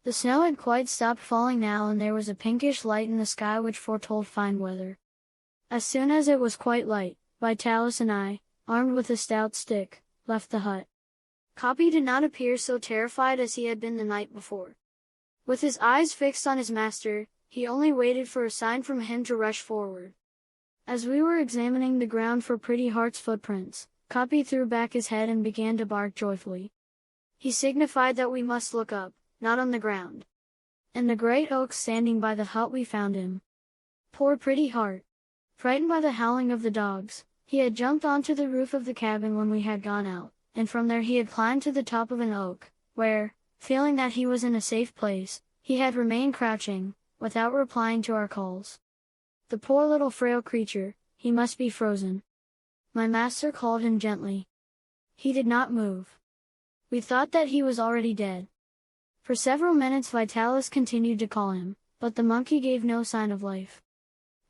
The snow had quite stopped falling now, and there was a pinkish light in the sky which foretold fine weather. As soon as it was quite light, Vitalis and I, armed with a stout stick, left the hut. Capi did not appear so terrified as he had been the night before. With his eyes fixed on his master, he only waited for a sign from him to rush forward. As we were examining the ground for Pretty Heart's footprints, Capi threw back his head and began to bark joyfully. He signified that we must look up, not on the ground. In the great oak standing by the hut we found him. Poor Pretty Heart! Frightened by the howling of the dogs, he had jumped onto the roof of the cabin when we had gone out, and from there he had climbed to the top of an oak, where, feeling that he was in a safe place, he had remained crouching, without replying to our calls. The poor little frail creature, he must be frozen. My master called him gently. He did not move. We thought that he was already dead. For several minutes Vitalis continued to call him, but the monkey gave no sign of life.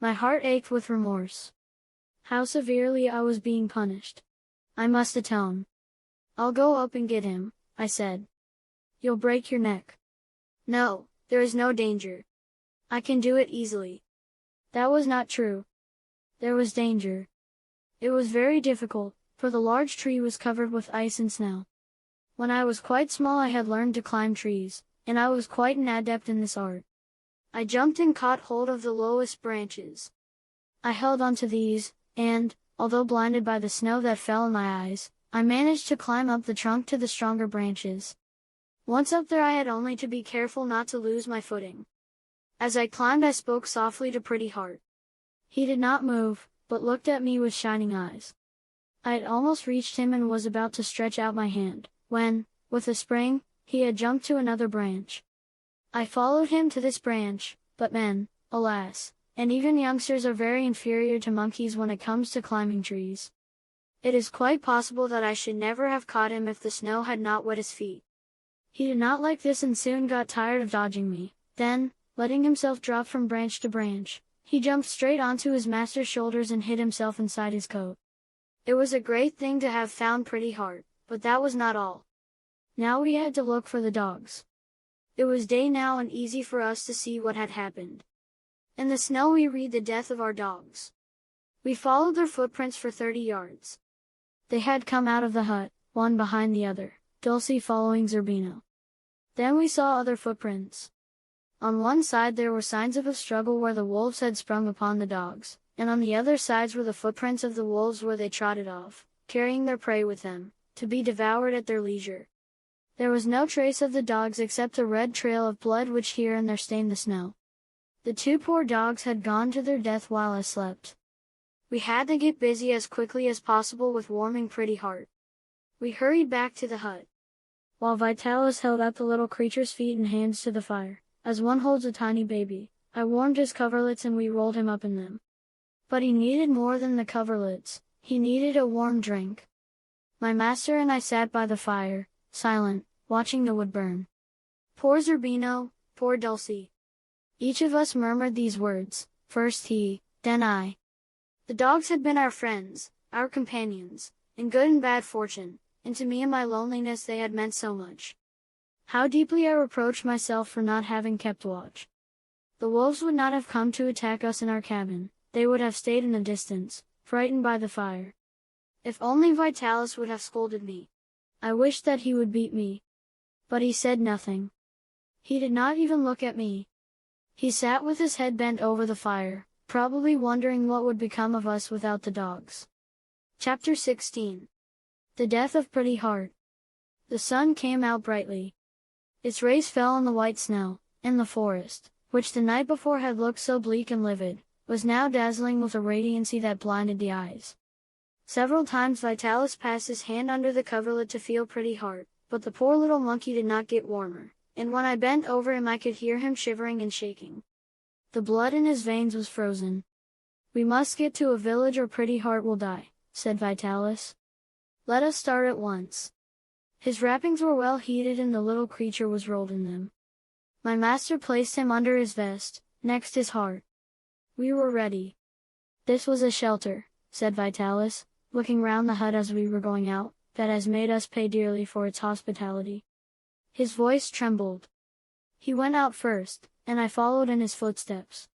My heart ached with remorse. How severely I was being punished. I must atone. I'll go up and get him, I said. You'll break your neck. No, there is no danger. I can do it easily. That was not true. There was danger. It was very difficult, for the large tree was covered with ice and snow. When I was quite small I had learned to climb trees, and I was quite an adept in this art. I jumped and caught hold of the lowest branches. I held onto these, and, although blinded by the snow that fell in my eyes, I managed to climb up the trunk to the stronger branches. Once up there I had only to be careful not to lose my footing. As I climbed I spoke softly to Pretty Heart. He did not move, but looked at me with shining eyes. I had almost reached him and was about to stretch out my hand, when, with a spring, he had jumped to another branch. I followed him to this branch, but men, alas, and even youngsters are very inferior to monkeys when it comes to climbing trees. It is quite possible that I should never have caught him if the snow had not wet his feet. He did not like this and soon got tired of dodging me. Then, letting himself drop from branch to branch, he jumped straight onto his master's shoulders and hid himself inside his coat. It was a great thing to have found Pretty Heart, but that was not all. Now we had to look for the dogs. It was day now and easy for us to see what had happened. In the snow we read the death of our dogs. We followed their footprints for 30 yards. They had come out of the hut, one behind the other, Dulcie following Zerbino. Then we saw other footprints. On one side there were signs of a struggle where the wolves had sprung upon the dogs, and on the other sides were the footprints of the wolves where they trotted off, carrying their prey with them, to be devoured at their leisure. There was no trace of the dogs except a red trail of blood which here and there stained the snow. The two poor dogs had gone to their death while I slept. We had to get busy as quickly as possible with warming Pretty Heart. We hurried back to the hut. While Vitalis held up the little creature's feet and hands to the fire, as one holds a tiny baby, I warmed his coverlets and we rolled him up in them. But he needed more than the coverlets, he needed a warm drink. My master and I sat by the fire, silent, watching the wood burn. Poor Zerbino, poor Dulcie. Each of us murmured these words, first he, then I. The dogs had been our friends, our companions, in good and bad fortune, and to me in my loneliness they had meant so much. How deeply I reproached myself for not having kept watch. The wolves would not have come to attack us in our cabin, they would have stayed in the distance, frightened by the fire. If only Vitalis would have scolded me. I wished that he would beat me. But he said nothing. He did not even look at me. He sat with his head bent over the fire, probably wondering what would become of us without the dogs. Chapter 16. The Death of Pretty Heart. The sun came out brightly. Its rays fell on the white snow, and the forest, which the night before had looked so bleak and livid, was now dazzling with a radiancy that blinded the eyes. Several times Vitalis passed his hand under the coverlet to feel Pretty Heart, but the poor little monkey did not get warmer, and when I bent over him I could hear him shivering and shaking. The blood in his veins was frozen. We must get to a village or Pretty Heart will die, said Vitalis. Let us start at once. His wrappings were well heated and the little creature was rolled in them. My master placed him under his vest, next his heart. We were ready. This was a shelter, said Vitalis, looking round the hut as we were going out, that has made us pay dearly for its hospitality. His voice trembled. He went out first, and I followed in his footsteps.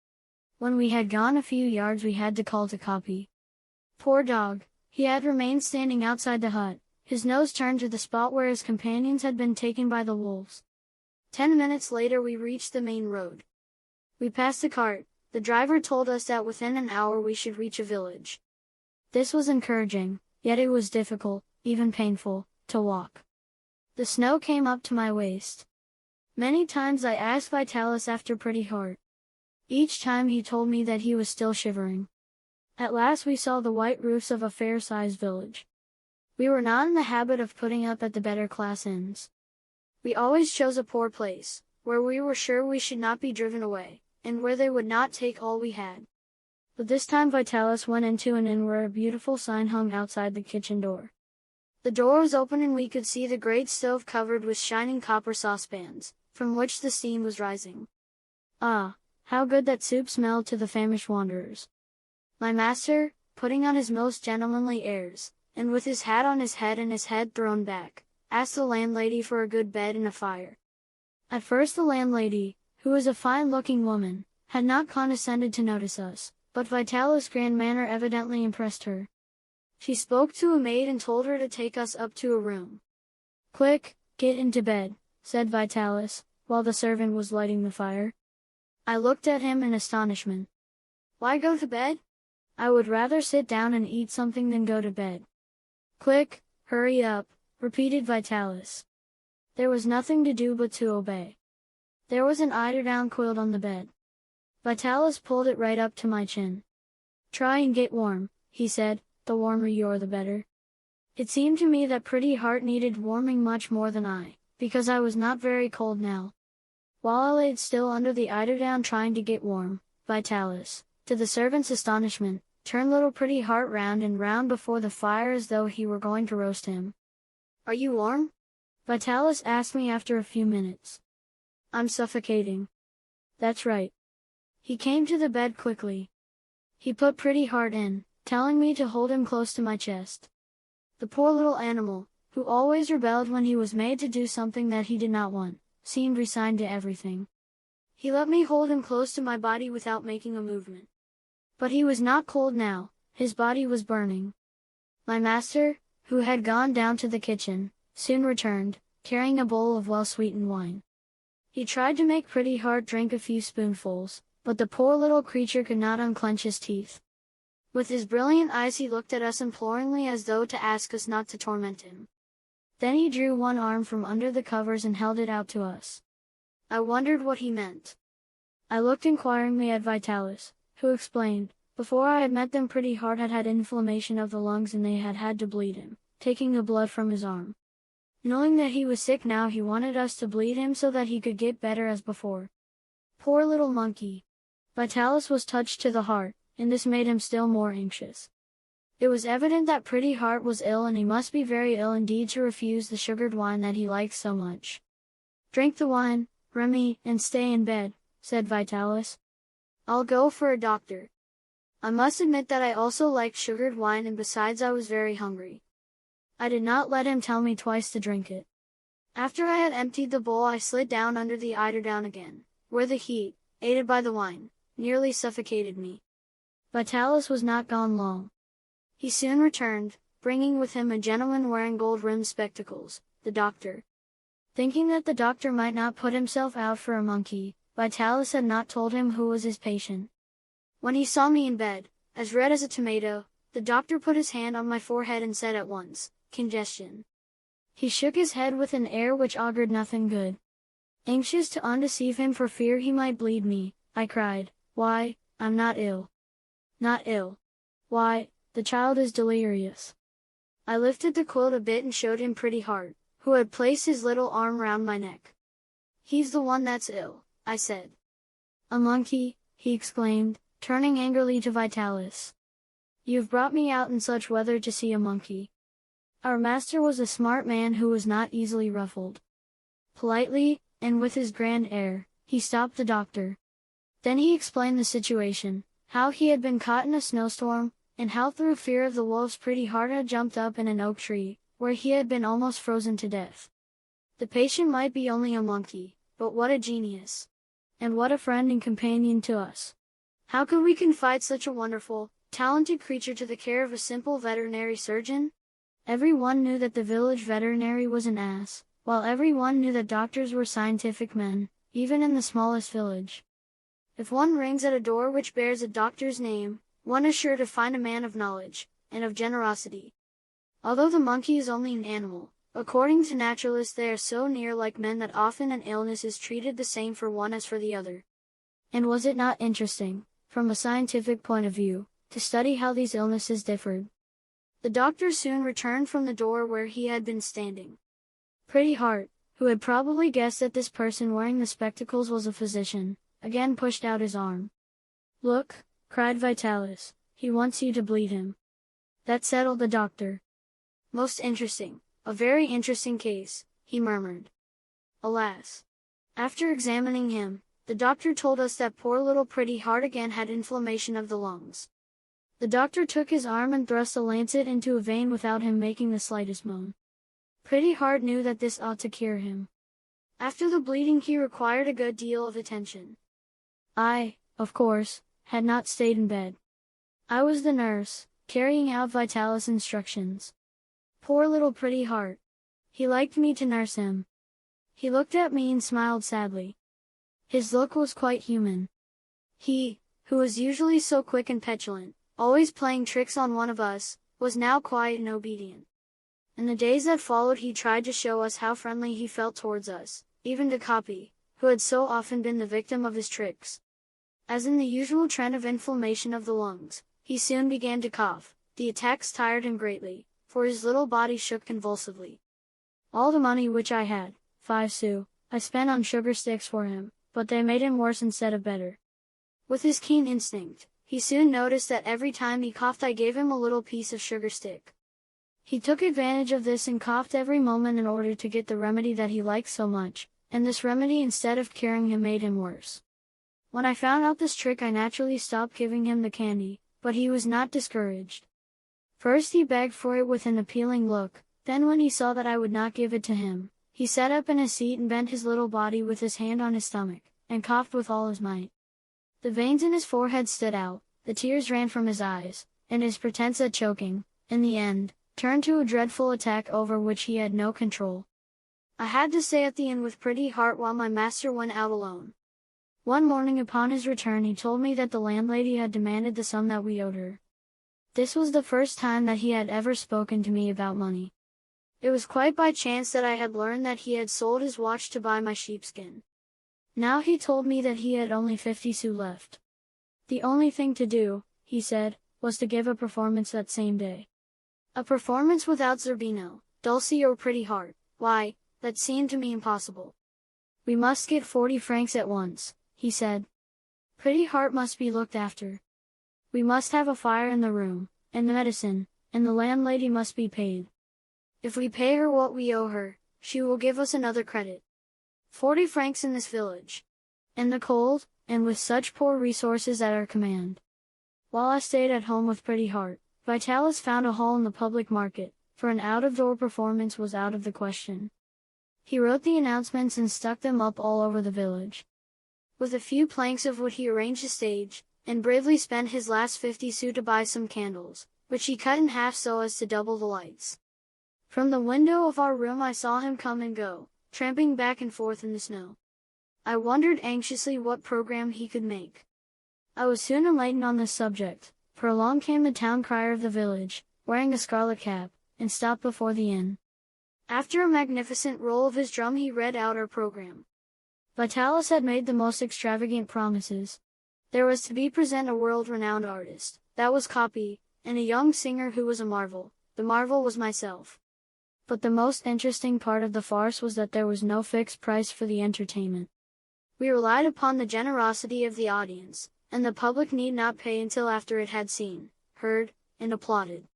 When we had gone a few yards we had to call to Capi. Poor dog, he had remained standing outside the hut, his nose turned to the spot where his companions had been taken by the wolves. 10 minutes later we reached the main road. We passed the cart. The driver told us that within an hour we should reach a village. This was encouraging, yet it was difficult, even painful, to walk. The snow came up to my waist. Many times I asked Vitalis after Pretty Heart. Each time he told me that he was still shivering. At last we saw the white roofs of a fair-sized village. We were not in the habit of putting up at the better-class inns. We always chose a poor place, where we were sure we should not be driven away, and where they would not take all we had. But this time Vitalis went into an inn where a beautiful sign hung outside the kitchen door. The door was open and we could see the great stove covered with shining copper saucepans, from which the steam was rising. Ah, how good that soup smelled to the famished wanderers. My master, putting on his most gentlemanly airs, and with his hat on his head and his head thrown back, asked the landlady for a good bed and a fire. At first the landlady, who was a fine-looking woman, had not condescended to notice us, but Vitalis' grand manner evidently impressed her. She spoke to a maid and told her to take us up to a room. "Quick, get into bed," said Vitalis, while the servant was lighting the fire. I looked at him in astonishment. "Why go to bed? I would rather sit down and eat something than go to bed." "Quick, hurry up," repeated Vitalis. There was nothing to do but to obey. There was an eiderdown quilt on the bed. Vitalis pulled it right up to my chin. "Try and get warm," he said, "the warmer you're the better." It seemed to me that Pretty Heart needed warming much more than I, because I was not very cold now. While I laid still under the eiderdown trying to get warm, Vitalis, to the servant's astonishment, turned little Pretty Heart round and round before the fire as though he were going to roast him. "Are you warm?" Vitalis asked me after a few minutes. "I'm suffocating." "That's right." He came to the bed quickly. He put Pretty Heart in, telling me to hold him close to my chest. The poor little animal, who always rebelled when he was made to do something that he did not want, seemed resigned to everything. He let me hold him close to my body without making a movement. But he was not cold now, his body was burning. My master, who had gone down to the kitchen, soon returned, carrying a bowl of well-sweetened wine. He tried to make Pretty Heart drink a few spoonfuls, but the poor little creature could not unclench his teeth. With his brilliant eyes he looked at us imploringly as though to ask us not to torment him. Then he drew one arm from under the covers and held it out to us. I wondered what he meant. I looked inquiringly at Vitalis, who explained, before I had met them Pretty Heart had had inflammation of the lungs and they had had to bleed him, taking the blood from his arm. Knowing that he was sick now he wanted us to bleed him so that he could get better as before. Poor little monkey. Vitalis was touched to the heart, and this made him still more anxious. It was evident that Pretty Heart was ill and he must be very ill indeed to refuse the sugared wine that he liked so much. "Drink the wine, Remi, and stay in bed," said Vitalis. "I'll go for a doctor." I must admit that I also liked sugared wine and besides I was very hungry. I did not let him tell me twice to drink it. After I had emptied the bowl I slid down under the eiderdown again, where the heat, aided by the wine, nearly suffocated me. Vitalis was not gone long. He soon returned, bringing with him a gentleman wearing gold-rimmed spectacles, the doctor. Thinking that the doctor might not put himself out for a monkey, Vitalis had not told him who was his patient. When he saw me in bed, as red as a tomato, the doctor put his hand on my forehead and said at once, "Congestion." He shook his head with an air which augured nothing good. Anxious to undeceive him for fear he might bleed me, I cried, "Why, I'm not ill." "Not ill? Why, the child is delirious." I lifted the quilt a bit and showed him Pretty Heart, who had placed his little arm round my neck. "He's the one that's ill," I said. "A monkey," he exclaimed, turning angrily to Vitalis. "You've brought me out in such weather to see a monkey." Our master was a smart man who was not easily ruffled. Politely, and with his grand air, he stopped the doctor. Then he explained the situation, how he had been caught in a snowstorm, and how through fear of the wolves Pretty Heart had jumped up in an oak tree, where he had been almost frozen to death. The patient might be only a monkey, but what a genius! And what a friend and companion to us! How could we confide such a wonderful, talented creature to the care of a simple veterinary surgeon? Everyone knew that the village veterinary was an ass, while everyone knew that doctors were scientific men, even in the smallest village. If one rings at a door which bears a doctor's name, one is sure to find a man of knowledge, and of generosity. Although the monkey is only an animal, according to naturalists they are so near like men that often an illness is treated the same for one as for the other. And was it not interesting, from a scientific point of view, to study how these illnesses differed? The doctor soon returned from the door where he had been standing. Pretty Heart, who had probably guessed that this person wearing the spectacles was a physician, again pushed out his arm. "Look," cried Vitalis, "he wants you to bleed him." That settled the doctor. "Most interesting, a very interesting case," he murmured. Alas! After examining him, the doctor told us that poor little Pretty Heart again had inflammation of the lungs. The doctor took his arm and thrust a lancet into a vein without him making the slightest moan. Pretty Heart knew that this ought to cure him. After the bleeding he required a good deal of attention. I, of course, had not stayed in bed. I was the nurse, carrying out Vitalis' instructions. Poor little Pretty Heart. He liked me to nurse him. He looked at me and smiled sadly. His look was quite human. He, who was usually so quick and petulant, always playing tricks on one of us, was now quiet and obedient. In the days that followed he tried to show us how friendly he felt towards us, even to Capi, who had so often been the victim of his tricks. As in the usual trend of inflammation of the lungs, he soon began to cough. The attacks tired him greatly, for his little body shook convulsively. All the money which I had, 5 sous, I spent on sugar sticks for him, but they made him worse instead of better. With his keen instinct, he soon noticed that every time he coughed I gave him a little piece of sugar stick. He took advantage of this and coughed every moment in order to get the remedy that he liked so much, and this remedy instead of curing him made him worse. When I found out this trick I naturally stopped giving him the candy, but he was not discouraged. First he begged for it with an appealing look, then when he saw that I would not give it to him, he sat up in his seat and bent his little body with his hand on his stomach, and coughed with all his might. The veins in his forehead stood out, the tears ran from his eyes, and his pretense at choking, in the end, turned to a dreadful attack over which he had no control. I had to stay at the inn with Pretty Heart while my master went out alone. One morning upon his return he told me that the landlady had demanded the sum that we owed her. This was the first time that he had ever spoken to me about money. It was quite by chance that I had learned that he had sold his watch to buy my sheepskin. Now he told me that he had only 50 sous left. The only thing to do, he said, was to give a performance that same day. A performance without Zerbino, Dulcie or Pretty Heart, why, that seemed to me impossible. We must get 40 francs at once, he said. Pretty Heart must be looked after. We must have a fire in the room, and the medicine, and the landlady must be paid. If we pay her what we owe her, she will give us another credit. 40 francs in this village. In the cold, and with such poor resources at our command. While I stayed at home with Pretty Heart, Vitalis found a hall in the public market, for an out-of-door performance was out of the question. He wrote the announcements and stuck them up all over the village. With a few planks of wood he arranged a stage, and bravely spent his last 50 sous to buy some candles, which he cut in half so as to double the lights. From the window of our room I saw him come and go, tramping back and forth in the snow. I wondered anxiously what program he could make. I was soon enlightened on this subject, for along came the town crier of the village, wearing a scarlet cap, and stopped before the inn. After a magnificent roll of his drum he read out our program. Vitalis had made the most extravagant promises. There was to be present a world-renowned artist, that was Capi, and a young singer who was a marvel. The marvel was myself. But the most interesting part of the farce was that there was no fixed price for the entertainment. We relied upon the generosity of the audience, and the public need not pay until after it had seen, heard, and applauded.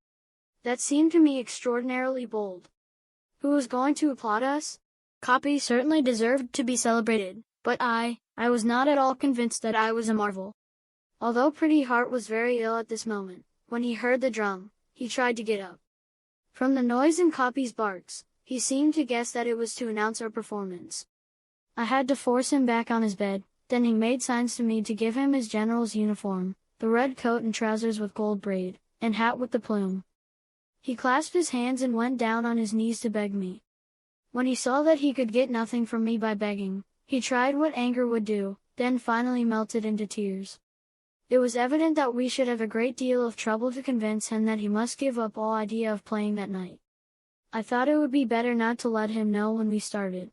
That seemed to me extraordinarily bold. Who was going to applaud us? Capi certainly deserved to be celebrated, but I was not at all convinced that I was a marvel. Although Pretty Heart was very ill at this moment, when he heard the drum, he tried to get up. From the noise in Capi's barks, he seemed to guess that it was to announce our performance. I had to force him back on his bed, then he made signs to me to give him his general's uniform, the red coat and trousers with gold braid, and hat with the plume. He clasped his hands and went down on his knees to beg me. When he saw that he could get nothing from me by begging, he tried what anger would do, then finally melted into tears. It was evident that we should have a great deal of trouble to convince him that he must give up all idea of playing that night. I thought it would be better not to let him know when we started.